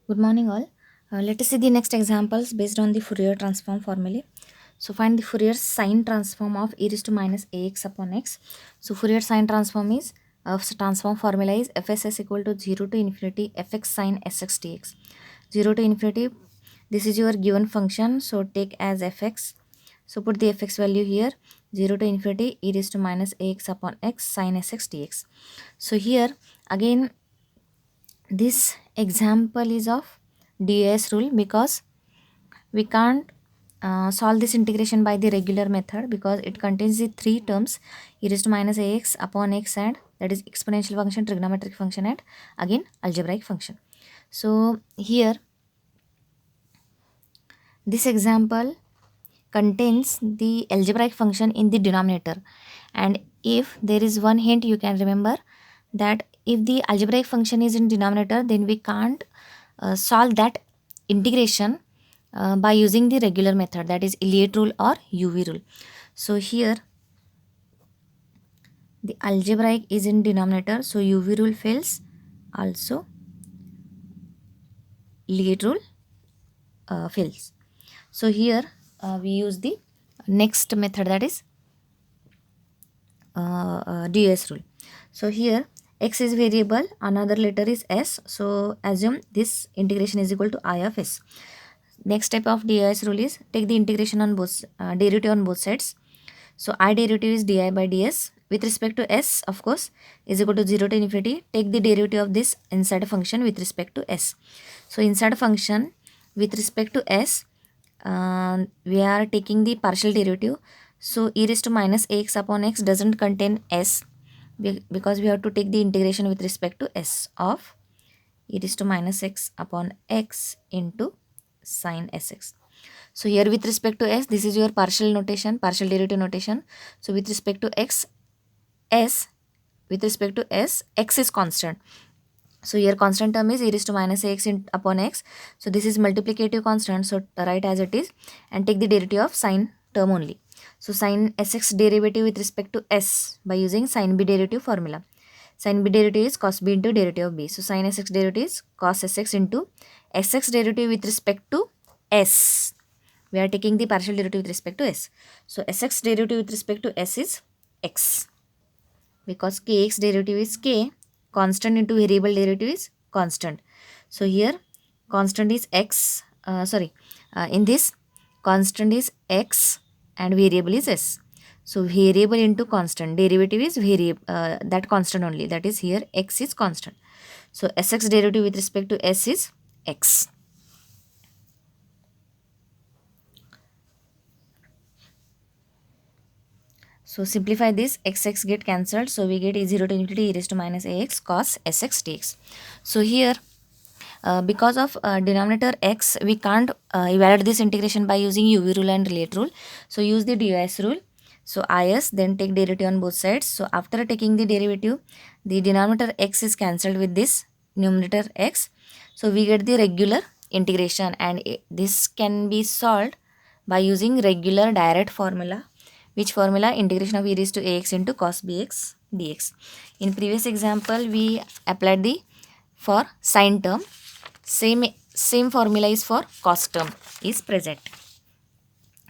Good morning, all. Let us see the next examples based on the Fourier transform formulae. So, find the Fourier sine transform of e raised to minus ax upon x. So, Fourier sine transform is transform formula is fss equal to 0 to infinity fx sine sx dx. 0 to infinity, this is your given function. So, take as fx. So, put the fx value here, 0 to infinity e raised to minus ax upon x sine sx dx. So, here again this example is of DAS rule because we can't solve this integration by the regular method because it contains the three terms e raised to minus ax upon x, and that is exponential function, trigonometric function, and again algebraic function. So here this example contains the algebraic function in the denominator, and if there is one hint you can remember that if the algebraic function is in denominator, then we can't solve that integration by using the regular method, that is Elliott rule or UV rule. So here the algebraic is in denominator, so UV rule fails, also Elliott rule fails. So here we use the next method, that is DS rule. So here x is variable, another letter is s, so assume this integration is equal to I of s. Next type of DIS rule is take the integration on both derivative on both sides. So I derivative is di by ds with respect to s, of course, is equal to 0 to infinity. Take the derivative of this inside function with respect to s. So inside function with respect to s, we are taking the partial derivative. So e raised to minus ax upon x doesn't contain s because we have to take the integration with respect to s of e raised to minus x upon x into sine sx. So here with respect to s, this is your partial notation, partial derivative notation. So with respect to x, with respect to s, x is constant. So here constant term is e raised to minus ax upon x. So this is multiplicative constant. So write as it is and take the derivative of sine term only. So sine sx derivative with respect to s by using sine b derivative formula. Sine b derivative is cos b into derivative of b. So sine sx derivative is cos sx into sx derivative with respect to s. We are taking the partial derivative with respect to s. So sx derivative with respect to s is x, because kx derivative is k, constant into variable derivative is constant. So here constant is x, in this constant is x and variable is s. So variable into constant, derivative is variable, that constant only, that is here x is constant. So sx derivative with respect to s is x. So simplify this, x get cancelled, so we get e0 to infinity e raised to minus ax cos sx dx. So here because of denominator x, we can't evaluate this integration by using UV rule and Elliott rule. So use the DIS rule. So IS, then take derivative on both sides. So after taking the derivative, the denominator x is cancelled with this numerator x. So we get the regular integration, and this can be solved by using regular direct formula. Which formula? Integration of e raised to ax into cos bx dx. In previous example, we applied the for sine term. Same formula is for cos term is present.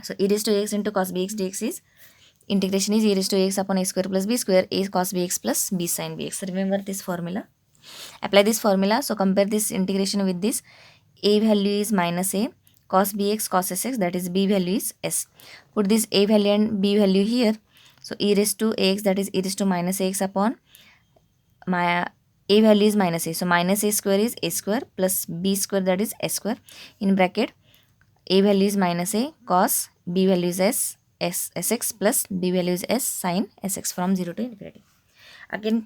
So e raised to ax into cos bx dx is integration is e raised to ax upon a square plus b square a cos bx plus b sin bx. Remember this formula. Apply this formula. So compare this integration with this. A value is minus a cos bx cos sx, that is b value is s. Put this a value and b value here. So e raised to ax, that is e raised to minus ax upon my a value is minus a. So minus a square is a square plus b square, that is s square. In bracket a value is minus a cos, b value is sx plus b value is s sin sx from 0 to infinity. Again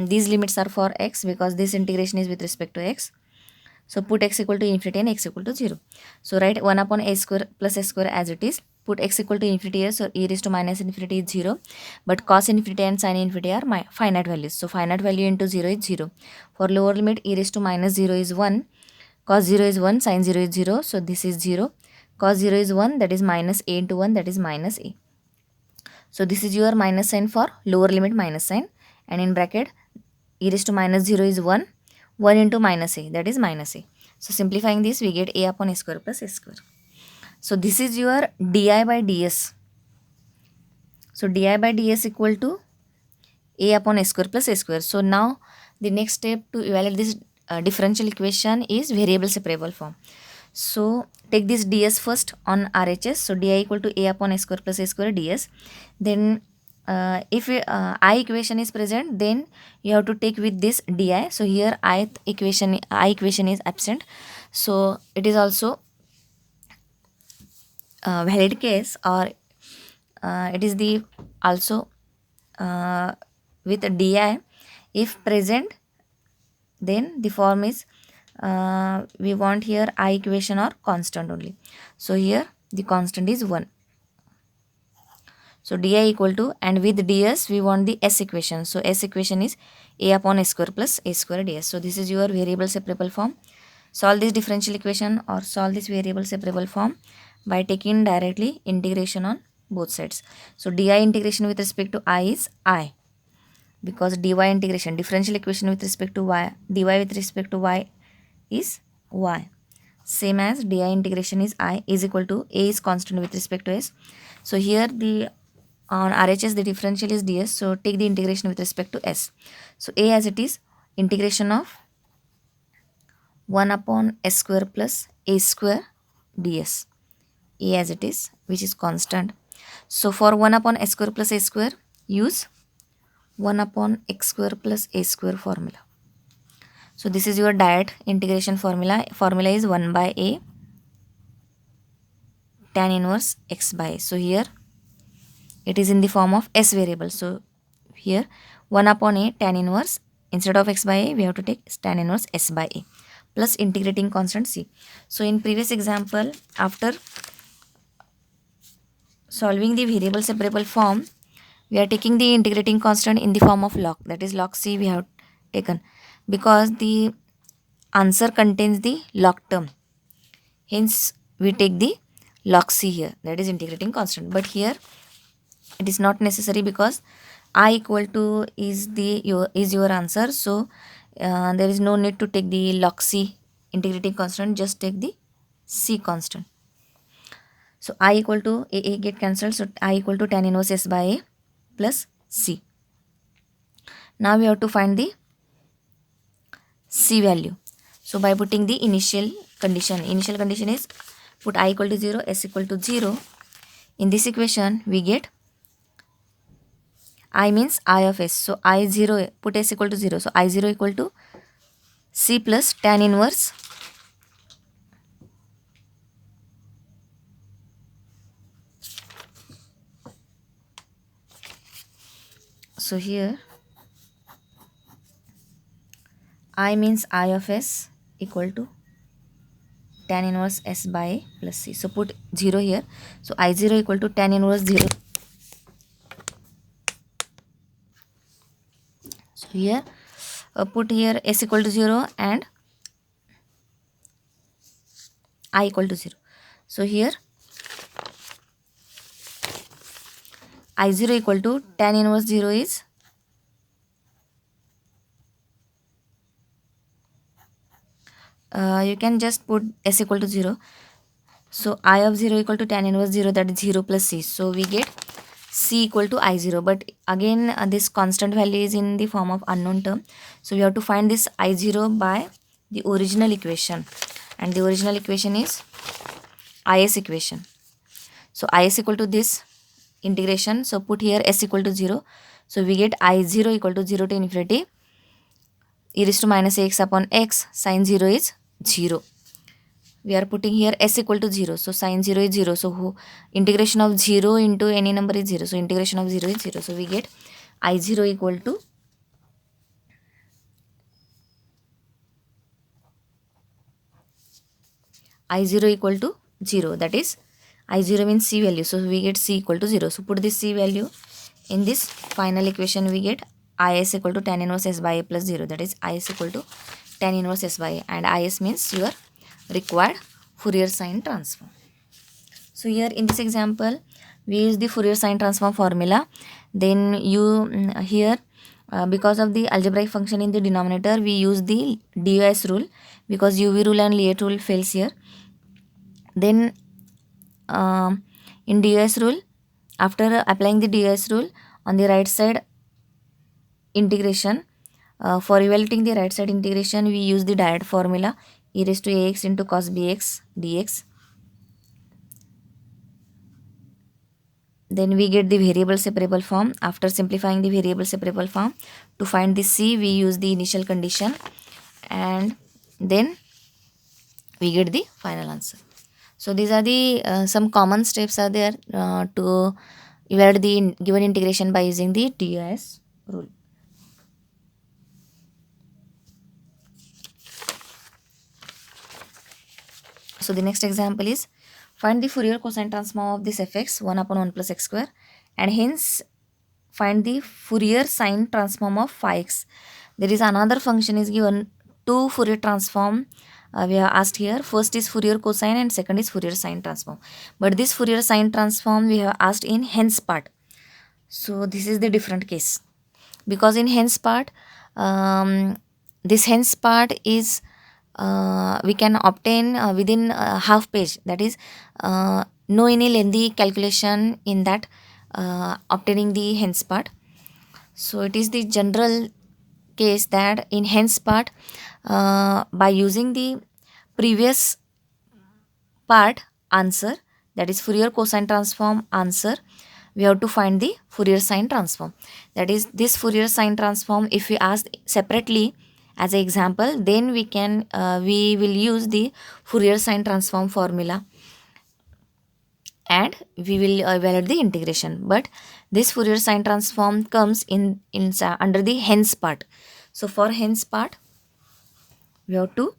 these limits are for x because this integration is with respect to x. So put x equal to infinity and x equal to 0. So write 1 upon a square plus s square as it is. Put x equal to infinity here. So e raised to minus infinity is 0. But cos infinity and sin infinity are finite values. So finite value into 0 is 0. For lower limit, e raised to minus 0 is 1. Cos 0 is 1. Sin 0 is 0. So this is 0. Cos 0 is 1. That is minus a into 1. That is minus a. So this is your minus sign for lower limit minus sign. And in bracket, e raised to minus 0 is 1. 1 into minus a, that is minus a. So simplifying this, we get a upon a square plus a square. So this is your di by ds. So di by ds equal to a upon a square plus a square. So now the next step to evaluate this differential equation is variable separable form. So take this ds first on RHS. So di equal to a upon a square plus a square ds. Then if I equation is present, then you have to take with this di. So here I equation is absent. So it is also valid case, or it is the also with di. If present, then the form is we want here I equation or constant only. So here the constant is 1. So di equal to, and with ds we want the s equation. So s equation is a upon a square plus a square ds. So this is your variable separable form. Solve this differential equation or solve this variable separable form by taking directly integration on both sides. So di integration with respect to I is I, because dy integration, differential equation with respect to y, dy with respect to y is y. Same as di integration is I is equal to a is constant with respect to s. So here the on RHS the differential is ds. So take the integration with respect to s. So a as it is, integration of 1 upon s square plus a square ds. A as it is, which is constant. So for 1 upon s square plus a square, use 1 upon x square plus a square formula. So this is your direct integration formula. Formula is 1 by a tan inverse x by a. So here it is in the form of s variable. So here 1 upon a tan inverse, instead of x by a we have to take tan inverse s by a plus integrating constant c. So in previous example, after solving the variable separable form, we are taking the integrating constant in the form of log, that is log c we have taken, because the answer contains the log term, hence we take the log c here, that is integrating constant. But here it is not necessary, because I equal to is your answer. So there is no need to take the log c integrating constant, just take the c constant. So I equal to a get cancelled, so I equal to tan inverse s by a plus c. Now we have to find the c value. So by putting the initial condition is put I equal to 0, s equal to 0. In this equation we get I means I of s. So I 0, put s equal to 0. So I 0 equal to c plus tan inverse so here I means I of s equal to tan inverse s by a plus c. So put 0 here. So I 0 equal to tan inverse 0. So here put here s equal to 0 and I equal to 0. So here I 0 equal to tan inverse 0 is you can just put s equal to 0. So I of 0 equal to tan inverse 0, that is 0 plus c. So we get c equal to I 0. But again this constant value is in the form of unknown term. So we have to find this I 0 by the original equation. And the original equation is IS equation. So IS equal to this integration. So put here s equal to 0. So we get I 0 equal to 0 to infinity e raised to minus ax upon x, sin 0 is 0. We are putting here s equal to 0. So sin 0 is 0. So integration of 0 into any number is 0. So integration of 0 is 0. So we get I 0 equal to I 0 equal to 0. That is I 0 means c value. So we get c equal to 0. So put this c value in this final equation. We get is equal to tan inverse s by a plus 0. That is is equal to tan inverse s by a, and is means your required Fourier sine transform. So here in this example we use the Fourier sine transform formula. Then you here Because of the algebraic function in the denominator, we use the DOS rule, because UV rule and Liet rule fails here. Then in DOS rule, after applying the DOS rule on the right side integration, for evaluating the right side integration, we use the direct formula, e raised to ax into cos bx dx. Then we get the variable separable form. After simplifying the variable separable form, to find the c, we use the initial condition, and then we get the final answer. So these are the some common steps are there to evaluate the given integration by using the DOS rule. So the next example is, find the Fourier cosine transform of this fx 1 upon 1 plus x square, and hence find the Fourier sine transform of phi x. There is another function is given, two Fourier transform we have asked here. First is Fourier cosine and second is Fourier sine transform. But this Fourier sine transform we have asked in hence part. So this is the different case, because in hence part, this hence part is we can obtain within half page, that is no any lengthy calculation in that obtaining the hence part. So it is the general case that in hence part, by using the previous part answer, that is Fourier cosine transform answer, we have to find the Fourier sine transform. That is, this Fourier sine transform, if we ask separately as an example, then we will use the Fourier sine transform formula and we will evaluate the integration. But this Fourier sine transform comes in under the hence part. So for hence part, we have to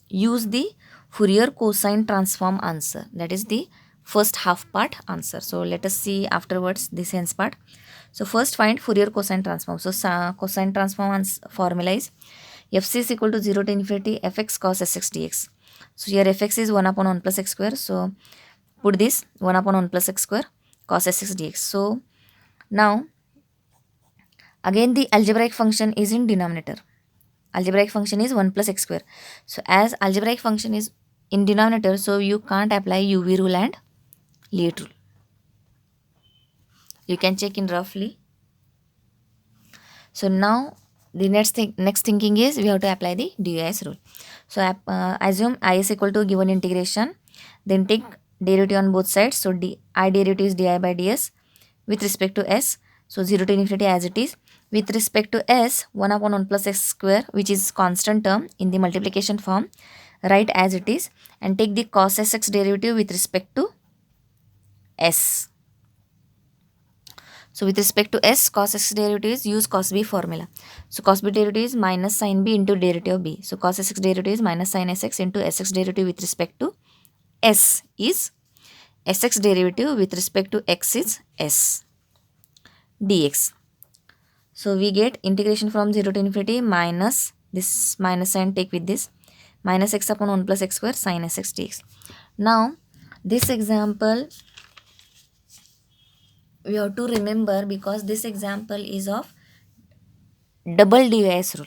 use the Fourier cosine transform answer, that is the first half part answer. So let us see afterwards this hence part. So first find Fourier cosine transform. So cosine transform formula is fc is equal to 0 to infinity fx cos sx dx. So here fx is 1 upon 1 plus x square. So put this 1 upon 1 plus x square cos sx dx. So now again the algebraic function is in denominator. Algebraic function is 1 plus x square. So as algebraic function is in denominator, so you can't apply UV rule and Liet rule. You can check in roughly. So now the next thinking is we have to apply the DOS rule. So assume I is equal to given integration, then take derivative on both sides. So I derivative is di by ds with respect to s. So 0 to infinity as it is. With respect to s, 1 upon 1 plus x square, which is constant term in the multiplication form, write as it is, and take the cos sx derivative with respect to s. So with respect to s, cos x derivatives, use cos b formula. So cos b derivative is minus sin b into derivative of b. So cos sx derivative is minus sin sx into sx derivative with respect to s is sx derivative with respect to x is s dx. So we get integration from 0 to infinity minus this minus sign, take with this minus x upon 1 plus x square sin sx dx. Now this example we have to remember, because this example is of double DOS rule.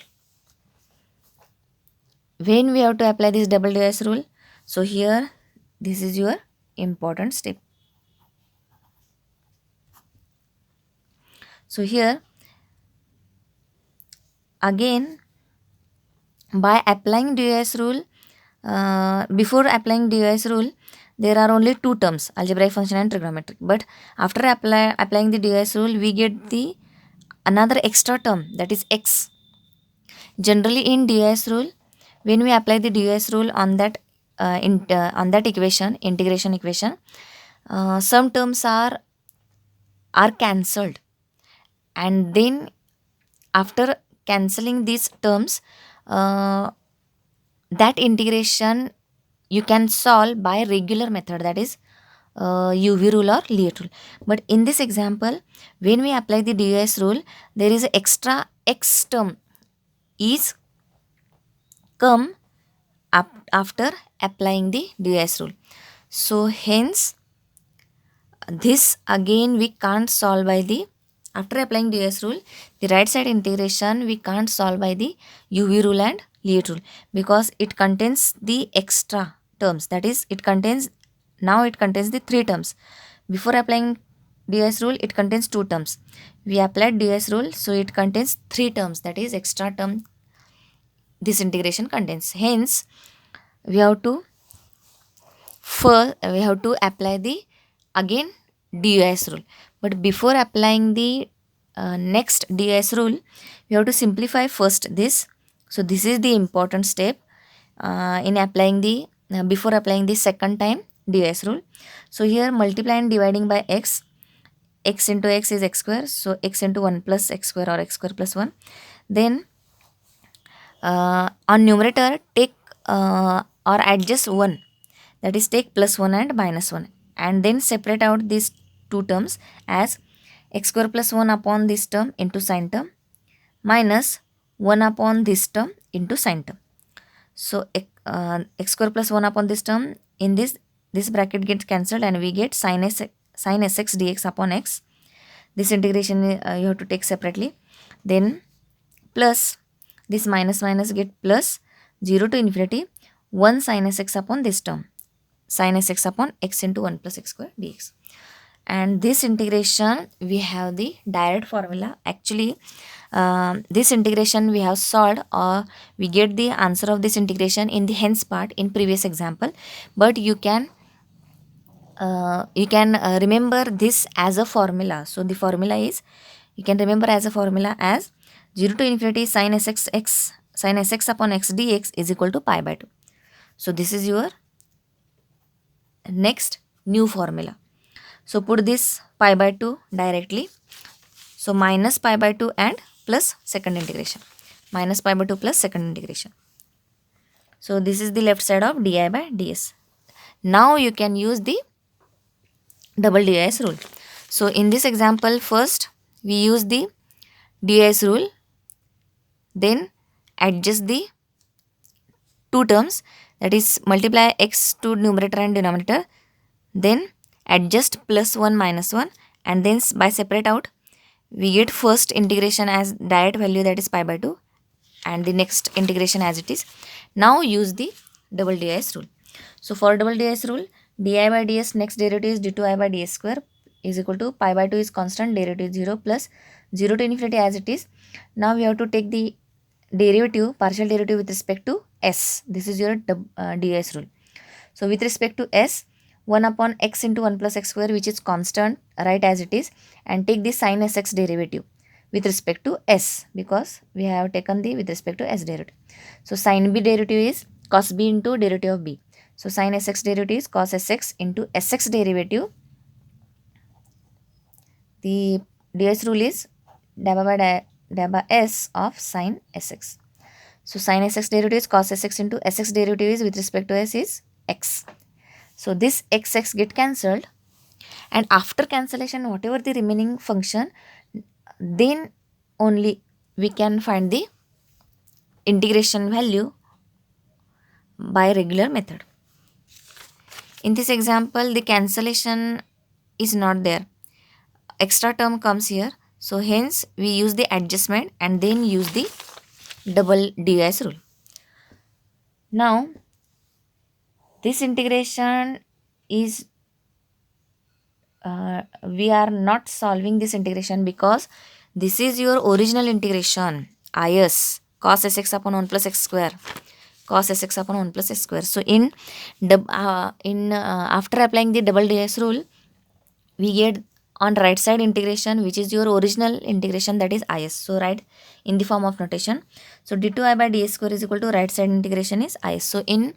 When we have to apply this double DOS rule, so here this is your important step. So here again, by applying DOS rule, before applying DOS rule, there are only two terms, algebraic function and trigonometric. But after applying the DOS rule, we get the another extra term, that is x. Generally in DOS rule, when we apply the DOS rule on that equation, integration equation, some terms are cancelled, and then after cancelling these terms, that integration you can solve by regular method, that is UV rule or Liet rule. But in this example, when we apply the DOS rule, there is an extra x term is come up after applying the DOS rule. So hence this again we can't solve by the After applying ds rule, the right side integration we can't solve by the uv rule and Lie rule, because it contains the extra terms, that is it contains the three terms. Before applying ds rule, it contains two terms. We applied ds rule, so it contains three terms, that is extra term this integration contains. Hence we have to apply the again ds rule. But before applying the next ds rule, we have to simplify first this. So this is the important step in applying the before applying the second time ds rule. So here multiply and dividing by x into x is x square, so x into 1 plus x square or x square plus 1. Then on numerator take or adjust 1, that is take plus 1 and minus 1, and then separate out these two terms as x square plus 1 upon this term into sine term minus 1 upon this term into sine term. So x square plus 1 upon this term, in this bracket gets cancelled and we get sin sx dx upon x. This integration you have to take separately. Then plus this minus get plus 0 to infinity 1 sin sx upon this term, sin sx upon x into 1 plus x square dx. And this integration we have the direct formula. Actually this integration we have solved, or we get the answer of this integration in the hence part in previous example. But you can remember this as a formula. So the formula is, you can remember as a formula as 0 to infinity sin sx upon x dx is equal to pi by 2. So this is your next new formula. So put this pi by 2 directly. So minus pi by 2 and plus second integration. Minus pi by 2 plus second integration. So this is the left side of di by ds. Now you can use the double dis rule. So in this example, first we use the dis rule, then adjust the two terms, that is multiply x to numerator and denominator, then adjust plus 1 minus 1, and then by separate out we get first integration as direct value, that is pi by 2, and the next integration as it is. Now use the double dis rule. So for double dis rule, di by ds next derivative is d2i by ds square is equal to pi by 2 is constant, derivative 0 plus 0 to infinity as it is. Now we have to take the derivative, partial derivative with respect to s. This is your ds rule. So with respect to s, 1 upon x into 1 plus x square, which is constant, write as it is, and take the sin sx derivative with respect to s, because we have taken the with respect to s derivative. So sin b derivative is cos b into derivative of b. So sin sx derivative is cos sx into sx derivative. The ds rule is dabba by s of sin sx. So sin sx derivative is cos sx into sx derivative is with respect to s is x. So this x get cancelled, and after cancellation whatever the remaining function, then only we can find the integration value by regular method. In this example, the cancellation is not there, extra term comes here, so hence we use the adjustment and then use the double dis rule. Now this integration is we are not solving this integration because this is your original integration, is cos sx upon 1 plus x square, cos sx upon 1 plus x square. So after applying the double dis rule, we get on right side integration, which is your original integration, that is is. So write in the form of notation. So d2i by ds square is equal to right side integration is is. So in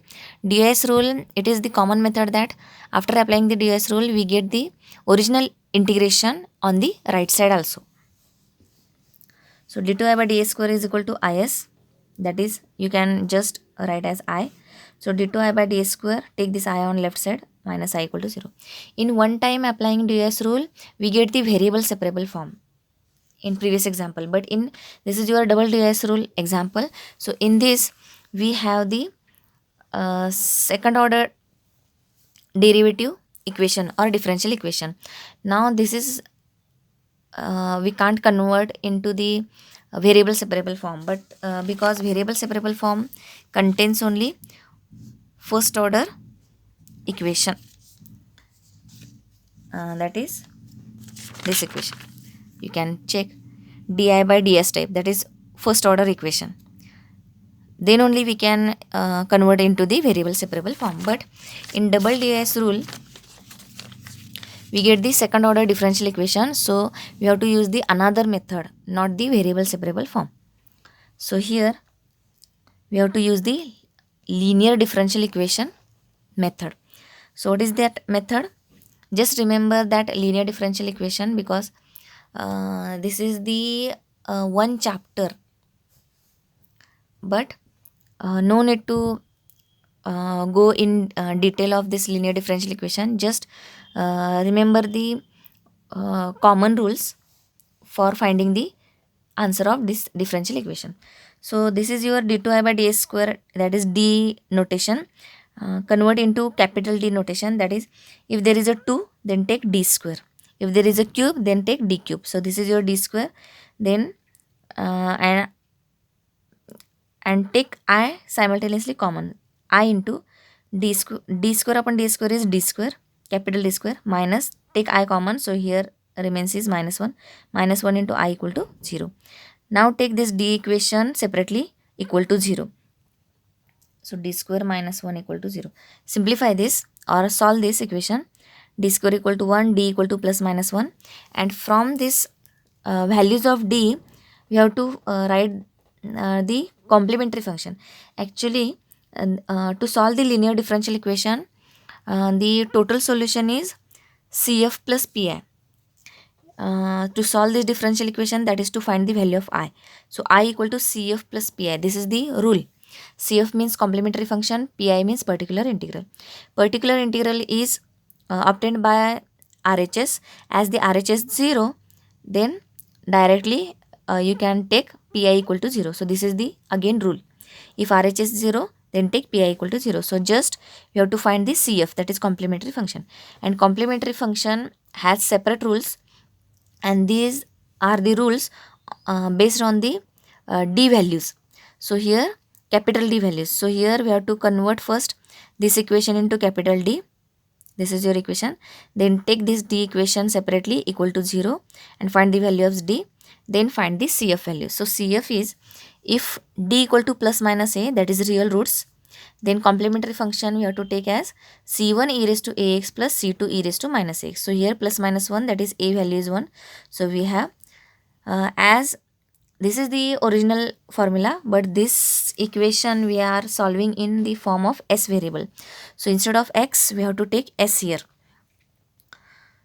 ds rule, it is the common method that after applying the ds rule, we get the original integration on the right side also. So d2i by ds square is equal to is, that is you can just write as I. So d2i by ds square, take this I on left side, minus I equal to 0. In one time applying ds rule, we get the variable separable form in previous example, but in this is your double ds rule example. So in this we have the second order derivative equation or differential equation. Now this is we can't convert into the variable separable form, but because variable separable form contains only first order equation, that is this equation. You can check di by ds type, that is first order equation. Then only we can convert into the variable separable form. But in double dis rule, we get the second order differential equation, so we have to use the another method, not the variable separable form. So here we have to use the linear differential equation method. So what is that method? Just remember that linear differential equation, because this is the one chapter, but no need to go in detail of this linear differential equation. Just remember the common rules for finding the answer of this differential equation. So this is your d2i by ds square, that is d notation. Convert into capital D notation, that is if there is a 2 then take d square, if there is a cube then take d cube. So this is your d square, then uh, and take I simultaneously common, I into d square upon d square is d square, capital D square, minus take I common, so here remains is minus 1 into I equal to 0. Now take this d equation separately, equal to 0. So d square minus 1 equal to 0. Simplify this or solve this equation. D square equal to 1, d equal to plus minus 1, and from this values of d we have to write the complementary function. Actually to solve the linear differential equation, the total solution is CF plus PI. To solve this differential equation, that is to find the value of I. So I equal to CF plus PI. This is the rule. CF means complementary function, PI means particular integral. Particular integral is obtained by RHS. As the RHS 0, then directly you can take PI equal to 0. So this is the again rule. If RHS 0, then take PI equal to 0. So just you have to find the CF, that is complementary function. And complementary function has separate rules, and these are the rules based on the d values. So here capital D values. So here we have to convert first this equation into capital D. This is your equation. Then take this d equation separately, equal to 0, and find the value of d. Then find the CF value. So CF is if d equal to plus minus a, that is real roots, then complementary function we have to take as c1 e raised to ax plus c2 e raised to minus ax. So here plus minus 1, that is a value is 1. So we have as this is the original formula, but this equation we are solving in the form of s variable. So instead of x we have to take s here.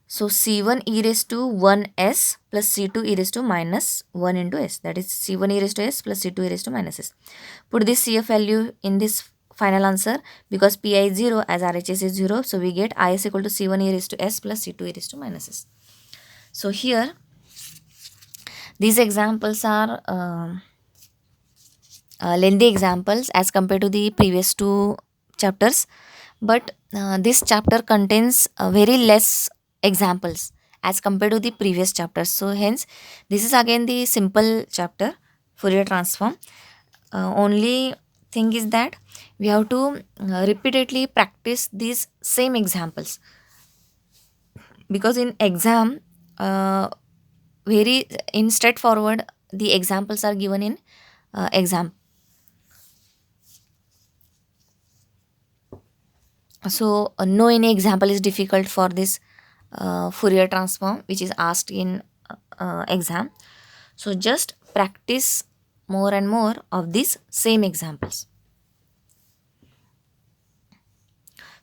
So c1 e raised to 1s plus c2 e raised to minus 1 into s, that is c1 e raised to s plus c2 e raised to minus s. Put this CF value in this final answer, because pi is 0 as RHS is 0. So we get is equal to c1 e raised to s plus c2 e raised to minus s. So here these examples are lengthy examples as compared to the previous two chapters, but this chapter contains very less examples as compared to the previous chapters. So hence this is again the simple chapter, Fourier transform. Only thing is that we have to repeatedly practice these same examples, because in exam very in straightforward the examples are given in exam. So no any example is difficult for this Fourier transform which is asked in exam. So just practice more and more of these same examples.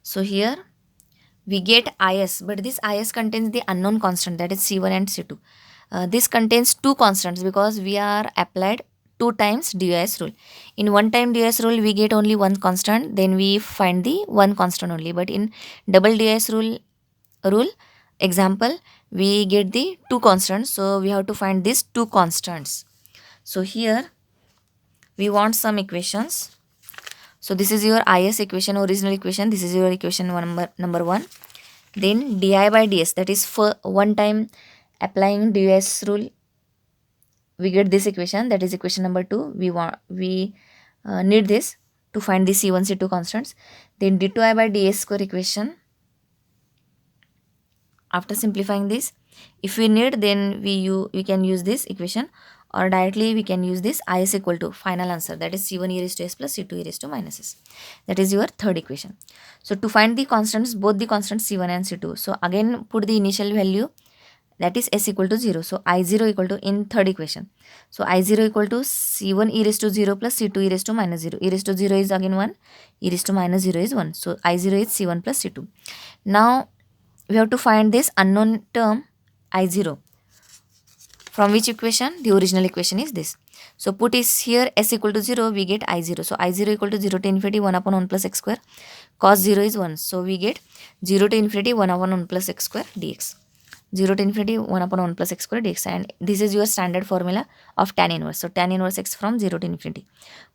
So here we get is, but this is contains the unknown constant, that is c1 and c2. This contains two constants because we are applied two times DOS rule. In one time DOS rule we get only one constant, then we find the one constant only. But in double DOS rule example we get the two constants, so we have to find these two constants. So here we want some equations. So this is your is equation, original equation. This is your equation number 1. Then di by ds, that is for one time applying DUS rule, we get this equation, that is equation number 2. We need this to find the C1 C2 constants. Then d2i by ds square equation, after simplifying this, if we need, then we can use this equation, or directly we can use this I is equal to final answer, that is C1 e raised to s plus C2 e raised to minus s. That is your third equation. So to find the constants, both the constants C1 and C2, so again put the initial value, that is s equal to 0. So I0 equal to, in third equation, so I0 equal to C1 e raised to 0 plus C2 e raised to minus 0. E raised to 0 is again 1, e raised to minus 0 is 1. So I0 is C1 plus C2. Now we have to find this unknown term I0. From which equation? The original equation is this. So put is here s equal to 0, we get I0. So I0 equal to 0 to infinity 1 upon 1 plus x square. Cos 0 is 1. So we get 0 to infinity 1 upon 1 plus x square dx. 0 to infinity 1 upon 1 plus x square dx. And this is your standard formula of tan inverse. So tan inverse x from 0 to infinity.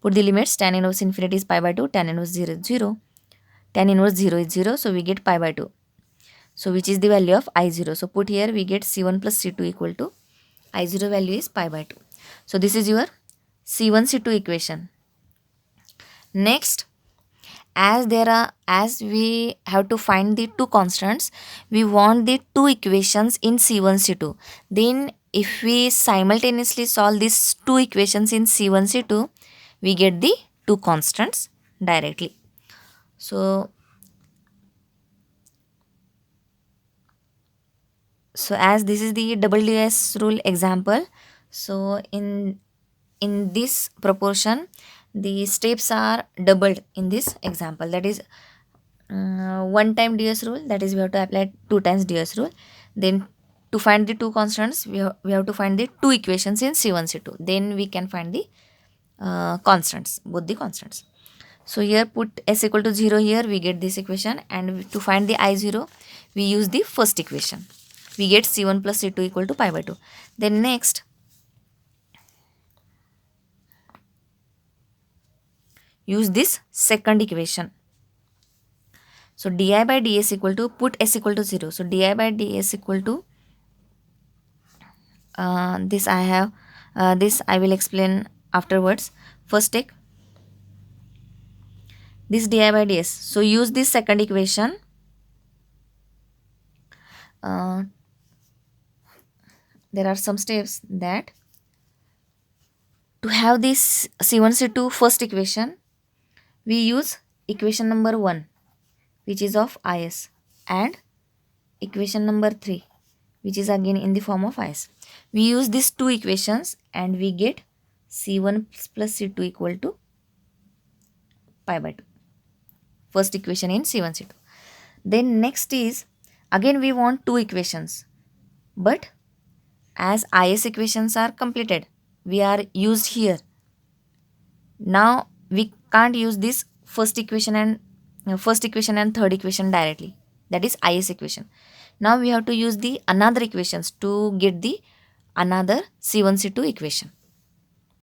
Put the limits. Tan inverse infinity is pi by 2. Tan inverse 0 is 0. Tan inverse 0 is 0. So we get pi by 2. So which is the value of I0. So put here, we get C1 plus C2 equal to I0 value is pi by 2. So this is your C1 C2 equation. Next, as we have to find the two constants, we want the two equations in C1 C2. Then if we simultaneously solve these two equations in C1 C2, we get the two constants directly. So as this is the WS rule example, so in this proportion, the steps are doubled in this example. That is one time DS rule, that is we have to apply 2 times DS rule. Then to find the two constants, we have to find the two equations in C1 C2. Then we can find the constants, both the constants. So here put s equal to 0 here, we get this equation, and to find the I0, we use the first equation. We get C1 plus C2 equal to pi by 2. Then next, use this second equation. So di by ds equal to, put s equal to 0. So di by ds equal to, this I will explain afterwards. First take this di by ds. So use this second equation. There are some steps that to have this C1 C2 first equation, we use equation number 1, which is of is, and equation number 3, which is again in the form of is. We use these two equations and we get C1 plus C2 equal to pi by 2. First equation in C1 C2. Then next is, again we want two equations, but as is equations are completed, we are used here. Now we can't use this first equation and third equation directly, that is is equation. Now we have to use the another equations to get the another C1 C2 equation.